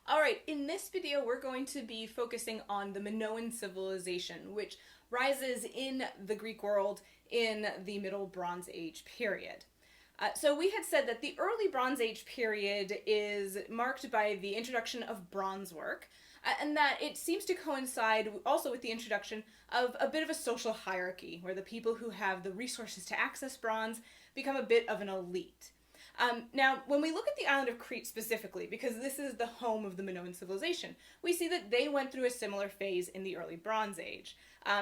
Alright, in this video we're going to be focusing on the Minoan Civilization, which rises in the Greek world in the Middle Bronze Age period. So we had said that the early Bronze Age period is marked by the introduction of bronze work, and that it seems to coincide also with the introduction of a bit of a social hierarchy, where the people who have the resources to access bronze become a bit of an elite. Now, when we look at the island of Crete specifically, because this is the home of the Minoan civilization, we see that they went through a similar phase in the early Bronze Age.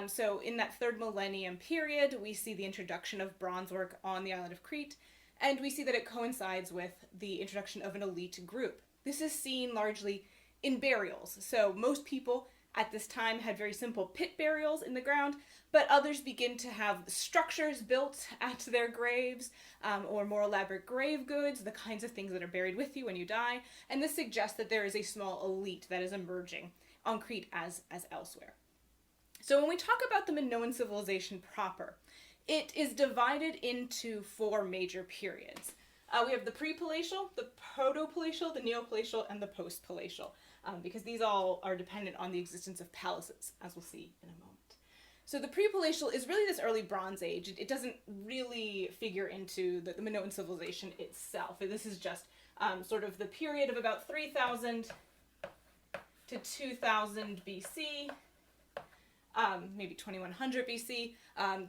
So in that third millennium period, we see the introduction of bronze work on the island of Crete, and we see that it coincides with the introduction of an elite group. This is seen largely in burials. So most people at this time had very simple pit burials in the ground, but others begin to have structures built at their graves, or more elaborate grave goods, the kinds of things that are buried with you when you die, and this suggests that there is a small elite that is emerging on Crete as elsewhere. So when we talk about the Minoan civilization proper, it is divided into four major periods. We have the pre-palatial, the proto-palatial, the neo-palatial, and the post-palatial, because these all are dependent on the existence of palaces, as we'll see in a moment. So the pre-palatial is really this early Bronze Age. It doesn't really figure into the Minoan civilization itself. This is just sort of the period of about 3000 to 2000 BC, maybe 2100 BC,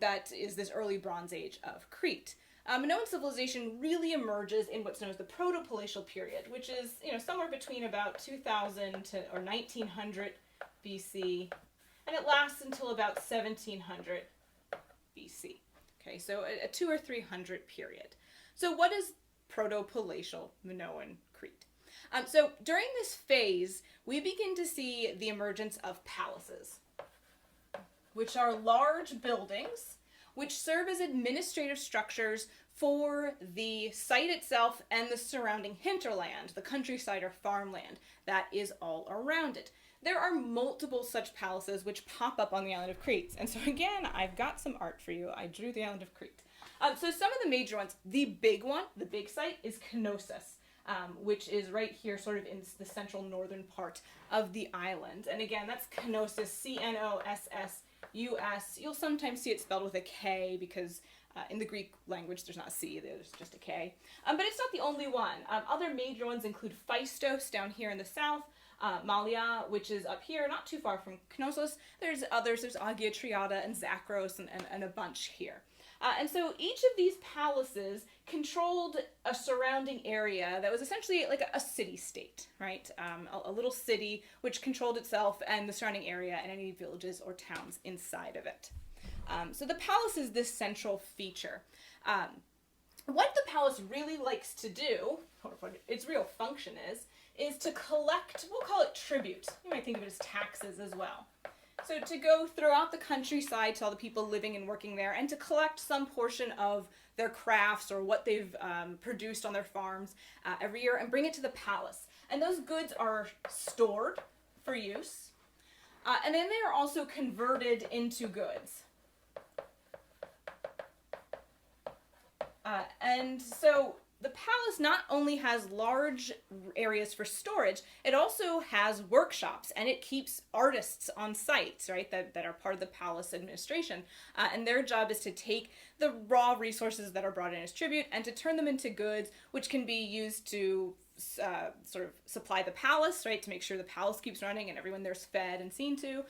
that is this early Bronze Age of Crete. Minoan civilization really emerges in what's known as the Proto-Palatial period, which is somewhere between about 2000 to or 1900 BC, and it lasts until about 1700 BC. Okay, so a 200 or 300 period. So what is Proto-Palatial Minoan Crete? So during this phase, we begin to see the emergence of palaces, which are large buildings which serve as administrative structures for the site itself and the surrounding hinterland, the countryside or farmland that is all around it. There are multiple such palaces which pop up on the island of Crete. And so again, I've got some art for you. I drew the island of Crete. So some of the major ones, the big one, the big site, is Canosis, which is right here sort of in the central northern part of the island. And again, that's Canosis, Cnoss. US. You'll sometimes see it spelled with a K because in the Greek language there's not a C, there's just a K. But it's not the only one. Other major ones include Phaistos down here in the south, Malia, which is up here, not too far from Canosos. There's others, there's Agia Triada and Zakros and a bunch here. And so each of these palaces controlled a surrounding area that was essentially like a city-state, right? A little city which controlled itself and the surrounding area and any villages or towns inside of it. So the palace is this central feature. What the palace really likes to do, or what its real function is to collect, we'll call it tribute. You might think of it as taxes as well. So to go throughout the countryside to all the people living and working there and to collect some portion of their crafts or what they've produced on their farms every year and bring it to the palace. And those goods are stored for use, and then they are also converted into goods. And so the palace not only has large areas for storage, it also has workshops, and it keeps artists on site, right, that are part of the palace administration. And their job is to take the raw resources that are brought in as tribute and to turn them into goods, which can be used to sort of supply the palace, right, to make sure the palace keeps running and everyone there's fed and seen to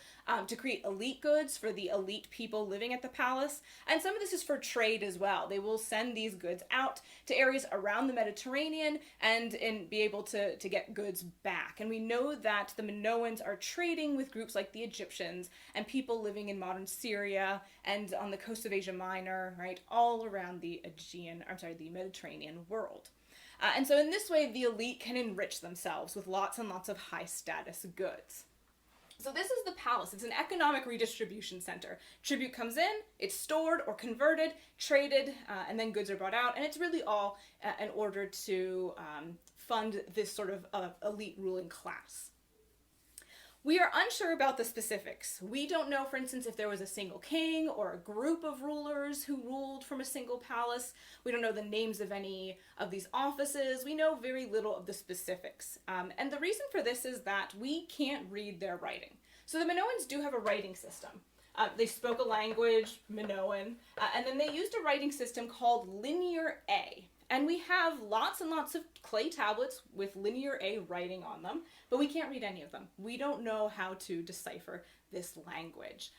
create elite goods for the elite people living at the palace. And some of this is for trade as well. They will send these goods out to areas around the Mediterranean and be able to get goods back. And we know that the Minoans are trading with groups like the Egyptians and people living in modern Syria and on the coast of Asia Minor, right, all around the Mediterranean world. And so in this way, the elite can enrich themselves with lots and lots of high status goods. So this is the palace. It's an economic redistribution center. Tribute comes in, it's stored or converted, traded, and then goods are brought out. And it's really all in order to fund this sort of elite ruling class. We are unsure about the specifics. We don't know, for instance, if there was a single king or a group of rulers who ruled from a single palace. We don't know the names of any of these offices. We know very little of the specifics. And the reason for this is that we can't read their writing. So the Minoans do have a writing system. They spoke a language, Minoan, and then they used a writing system called Linear A. And we have lots and lots of clay tablets with Linear A writing on them, but we can't read any of them. We don't know how to decipher this language.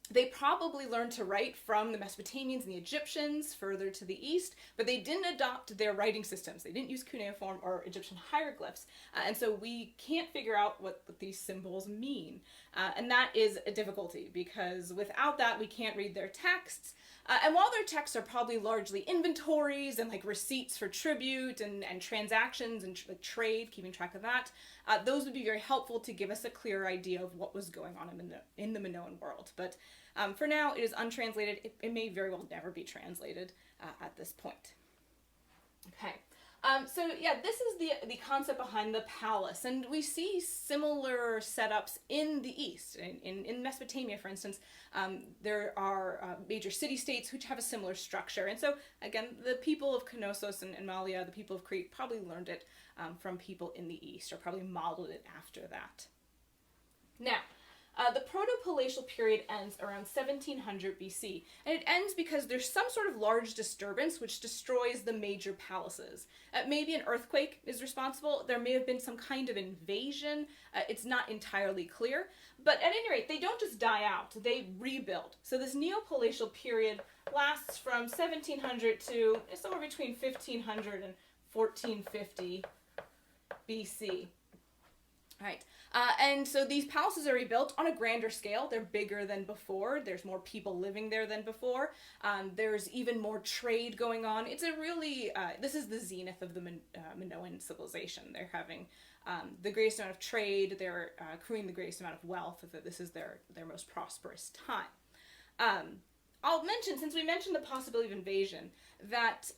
They probably learned to write from the Mesopotamians and the Egyptians further to the east, but they didn't adopt their writing systems. They didn't use cuneiform or Egyptian hieroglyphs, and so we can't figure out what these symbols mean. And that is a difficulty, because without that, we can't read their texts. And while their texts are probably largely inventories and like receipts for tribute and transactions and trade, keeping track of that, those would be very helpful to give us a clear idea of what was going on in the Minoan world. But for now, it is untranslated. It may very well never be translated at this point. Okay. So yeah, this is the concept behind the palace, and we see similar setups in the East. In Mesopotamia, for instance, there are major city-states which have a similar structure. And so, again, the people of Canosis and Malia, the people of Crete, probably learned it from people in the East, or probably modeled it after that. Now, the Proto-Palatial period ends around 1700 BC, and it ends because there's some sort of large disturbance which destroys the major palaces. Maybe an earthquake is responsible. There may have been some kind of invasion. It's not entirely clear. But at any rate, they don't just die out. They rebuild. So this Neopalatial period lasts from 1700 to somewhere between 1500 and 1450 BC. All right. And so these palaces are rebuilt on a grander scale. They're bigger than before. There's more people living there than before. There's even more trade going on. It's a really, this is the zenith of the Minoan civilization. They're having the greatest amount of trade. They're accruing the greatest amount of wealth. This is their most prosperous time. I'll mention, since we mentioned the possibility of invasion, that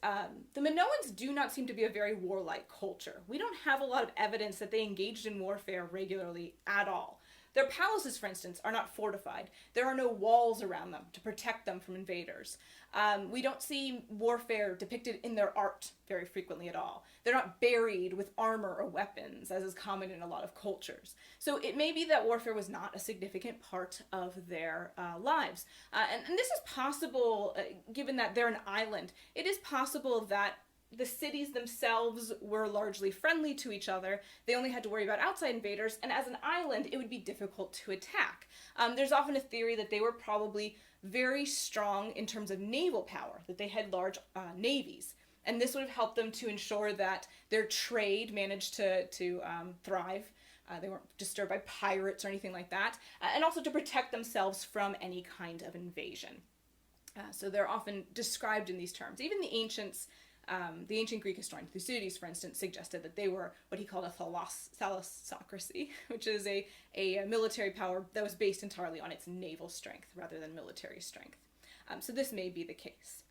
the Minoans do not seem to be a very warlike culture. We don't have a lot of evidence that they engaged in warfare regularly at all. Their palaces, for instance, are not fortified. There are no walls around them to protect them from invaders. We don't see warfare depicted in their art very frequently at all. They're not buried with armor or weapons, as is common in a lot of cultures. So it may be that warfare was not a significant part of their lives. And this is possible, given that they're an island. It is possible that the cities themselves were largely friendly to each other. They only had to worry about outside invaders, and as an island, it would be difficult to attack. There's often a theory that they were probably very strong in terms of naval power, that they had large navies. And this would have helped them to ensure that their trade managed to thrive. They weren't disturbed by pirates or anything like that. And also to protect themselves from any kind of invasion. So they're often described in these terms. Even the ancient Greek historian Thucydides, for instance, suggested that they were what he called a thalassocracy, which is a military power that was based entirely on its naval strength rather than military strength. So this may be the case.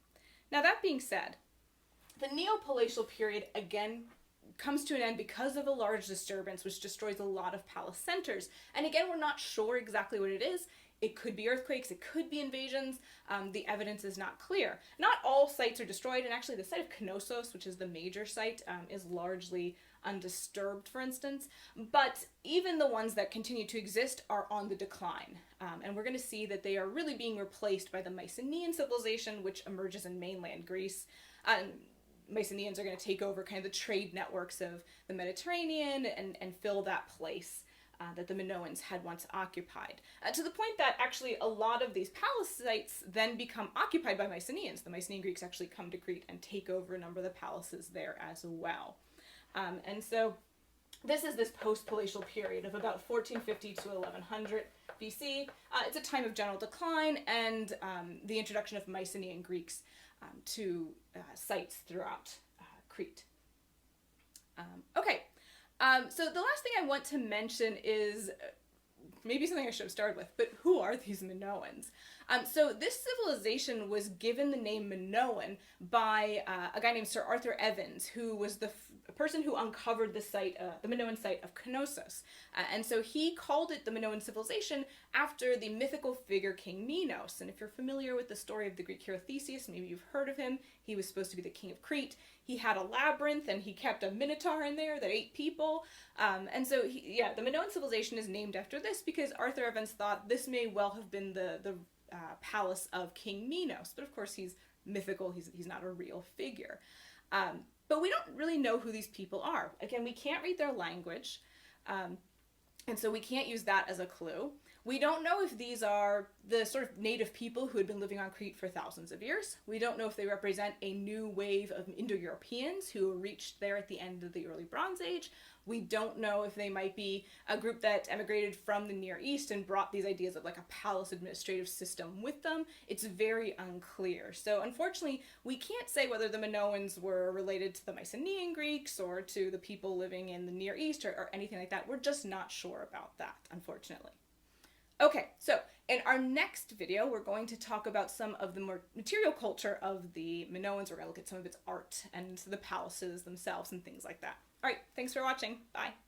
Now, that being said, the Neopalatial period again comes to an end because of a large disturbance which destroys a lot of palace centers. And again, we're not sure exactly what it is. It could be earthquakes, it could be invasions. The evidence is not clear. Not all sites are destroyed, and actually the site of Canosis, which is the major site, is largely undisturbed, for instance. But even the ones that continue to exist are on the decline. And we're going to see that they are really being replaced by the Mycenaean civilization, which emerges in mainland Greece. Mycenaeans are going to take over kind of the trade networks of the Mediterranean and fill that place that the Minoans had once occupied. To the point that actually a lot of these palace sites then become occupied by Mycenaeans. The Mycenaean Greeks actually come to Crete and take over a number of the palaces there as well. And so this is this post-palatial period of about 1450 to 1100 BC. It's a time of general decline and the introduction of Mycenaean Greeks to sites throughout Crete. So the last thing I want to mention is maybe something I should have started with, but who are these Minoans? So this civilization was given the name Minoan by a guy named Sir Arthur Evans, who was the person who uncovered the site, the Minoan site of Canosis. And so he called it the Minoan Civilization after the mythical figure King Minos. And if you're familiar with the story of the Greek hero Theseus, maybe you've heard of him. He was supposed to be the king of Crete. He had a labyrinth and he kept a minotaur in there that ate people. And so, the Minoan Civilization is named after this because Arthur Evans thought this may well have been the palace of King Minos. But of course, he's mythical. He's not a real figure. But we don't really know who these people are. Again, we can't read their language. And so we can't use that as a clue. We don't know if these are the sort of native people who had been living on Crete for thousands of years. We don't know if they represent a new wave of Indo-Europeans who reached there at the end of the early Bronze Age. We don't know if they might be a group that emigrated from the Near East and brought these ideas of like a palace administrative system with them. It's very unclear. So unfortunately, we can't say whether the Minoans were related to the Mycenaean Greeks or to the people living in the Near East or anything like that. We're just not sure about that, unfortunately. Okay, so in our next video, we're going to talk about some of the more material culture of the Minoans. We're going to look at some of its art and the palaces themselves and things like that. All right, thanks for watching. Bye.